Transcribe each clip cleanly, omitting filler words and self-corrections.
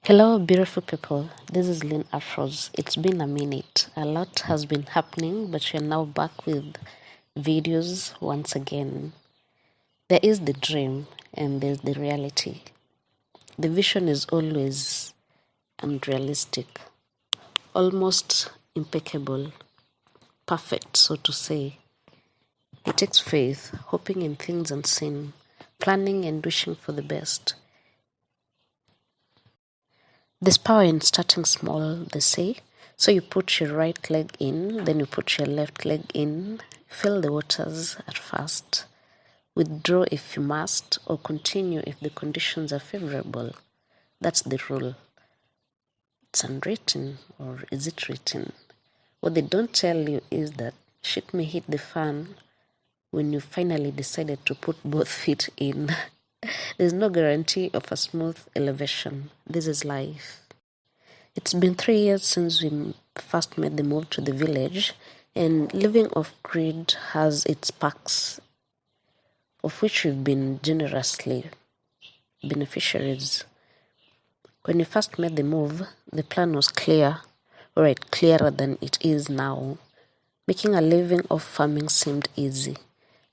Hello, beautiful people. This is Lynn Afros. It's been a minute. A lot has been happening, but we're now back with videos once again. There is the dream and there's the reality. The vision is always unrealistic, almost impeccable, perfect, so to say. It takes faith, hoping in things unseen, planning and wishing for the best. There's power in starting small, they say. So you put your right leg in, then you put your left leg in, feel the waters at first, withdraw if you must, or continue if the conditions are favorable. That's the rule. It's unwritten, or is it written? What they don't tell you is that shit may hit the fan when you finally decided to put both feet in. There's no guarantee of a smooth elevation. This is life. It's been 3 years since we first made the move to the village, and living off-grid has its perks, of which we've been generously beneficiaries. When we first made the move, the plan was clear, clearer than it is now. Making a living off farming seemed easy,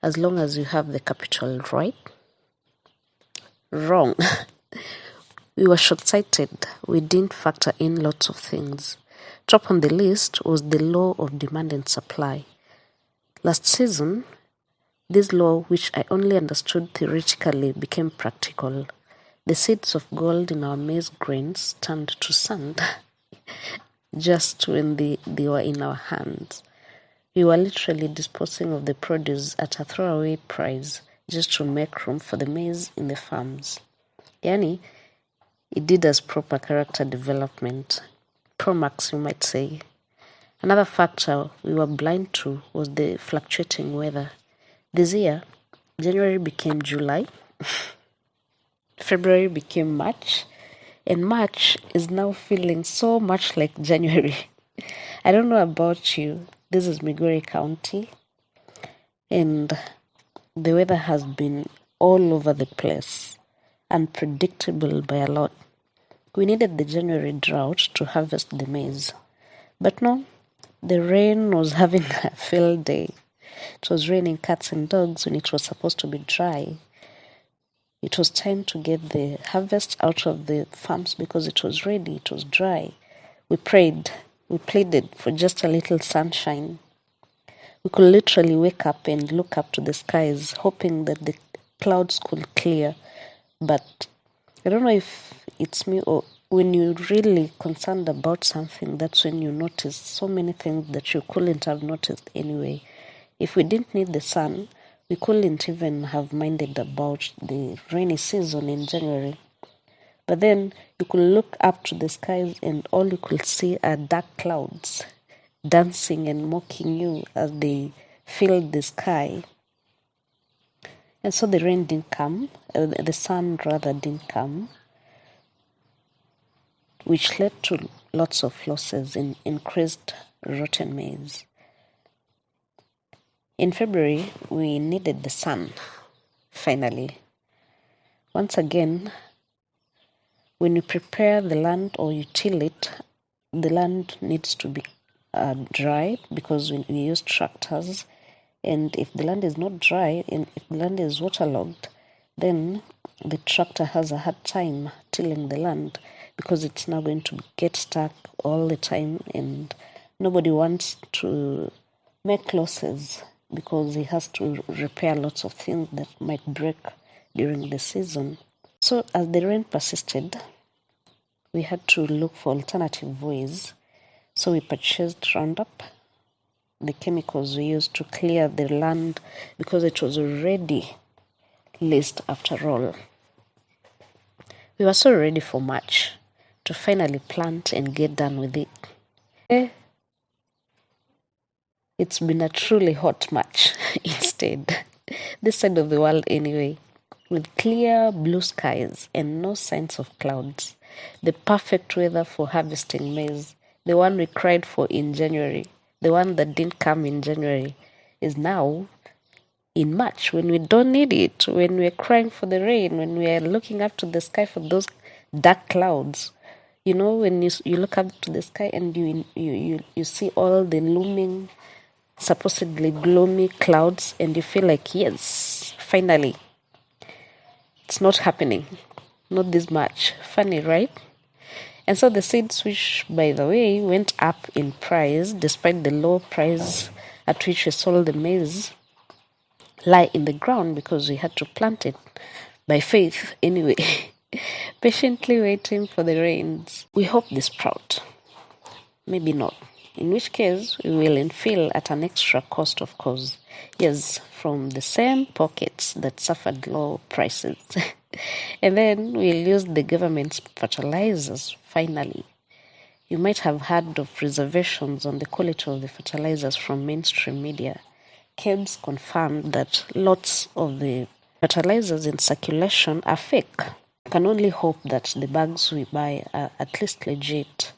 as long as you have the capital, right? Wrong. We were short-sighted. We didn't factor in lots of things. Top on the list was the law of demand and supply. Last season, this law, which I only understood theoretically, became practical. The seeds of gold in our maize grains turned to sand just when they were in our hands. We were literally disposing of the produce at a throwaway price just to make room for the maize in the farms. Yani, it did us proper character development. Pro max, you might say. Another factor we were blind to was the fluctuating weather. This year, January became July, February became March, and March is now feeling so much like January. I don't know about you. This is Migori County, and the weather has been all over the place, unpredictable by a lot. We needed the January drought to harvest the maize. But no, the rain was having a field day. It was raining cats and dogs when it was supposed to be dry. It was time to get the harvest out of the farms because it was ready, it was dry. We prayed, we pleaded for just a little sunshine. We could literally wake up and look up to the skies, hoping that the clouds could clear. But I don't know if it's me or when you're really concerned about something, that's when you notice so many things that you couldn't have noticed anyway. If we didn't need the sun, we couldn't even have minded about the rainy season in January. But then you could look up to the skies and all you could see are dark clouds dancing and mocking you as they filled the sky. And so the rain didn't come, the sun rather didn't come, which led to lots of losses in increased rotten maize. In February, we needed the sun, finally. Once again, when you prepare the land or you till it, the land needs to be dry because we use tractors. And if the land is not dry and if the land is waterlogged, then the tractor has a hard time tilling the land because it's now going to get stuck all the time and nobody wants to make losses because he has to repair lots of things that might break during the season. So as the rain persisted, we had to look for alternative ways. So we purchased Roundup, the chemicals we used to clear the land because it was already laced after all. We were so ready for March to finally plant and get done with it. It's been a truly hot March instead, this side of the world anyway, with clear blue skies and no signs of clouds. The perfect weather for harvesting maize, the one we cried for in January, the one that didn't come in January, is now in March when we don't need it, when we're crying for the rain, when we're looking up to the sky for those dark clouds. You know, when you look up to the sky and you see all the looming, supposedly gloomy clouds, and you feel like, yes, finally, it's not happening. Not this much. Funny, right? And so the seeds, which by the way went up in price despite the low price at which we sold the maize, lie in the ground because we had to plant it by faith anyway, patiently waiting for the rains. We hope they sprout. Maybe not. In which case, we will infill at an extra cost, of course. Yes, from the same pockets that suffered low prices. And then we'll use the government's fertilizers finally. You might have heard of reservations on the quality of the fertilizers from mainstream media. KEBS confirmed that lots of the fertilizers in circulation are fake. I can only hope that the bags we buy are at least legit.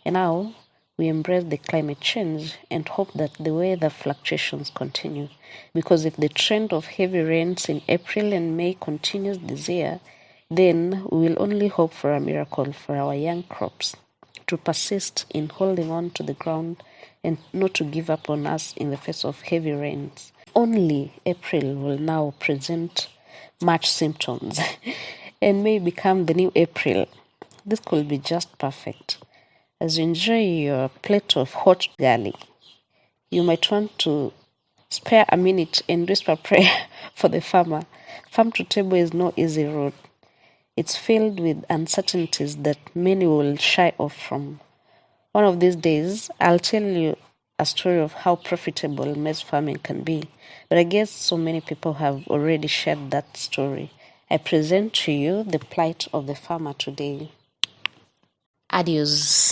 And now we embrace the climate change and hope that the weather fluctuations continue. Because if the trend of heavy rains in April and May continues this year, then we will only hope for a miracle for our young crops to persist in holding on to the ground and not to give up on us in the face of heavy rains. Only April will now present March symptoms and may become the new April. This could be just perfect. As you enjoy your plate of hot garlic, you might want to spare a minute and whisper prayer for the farmer. Farm to table is no easy road. It's filled with uncertainties that many will shy off from. One of these days, I'll tell you a story of how profitable maize farming can be. But I guess so many people have already shared that story. I present to you the plight of the farmer today. Adios.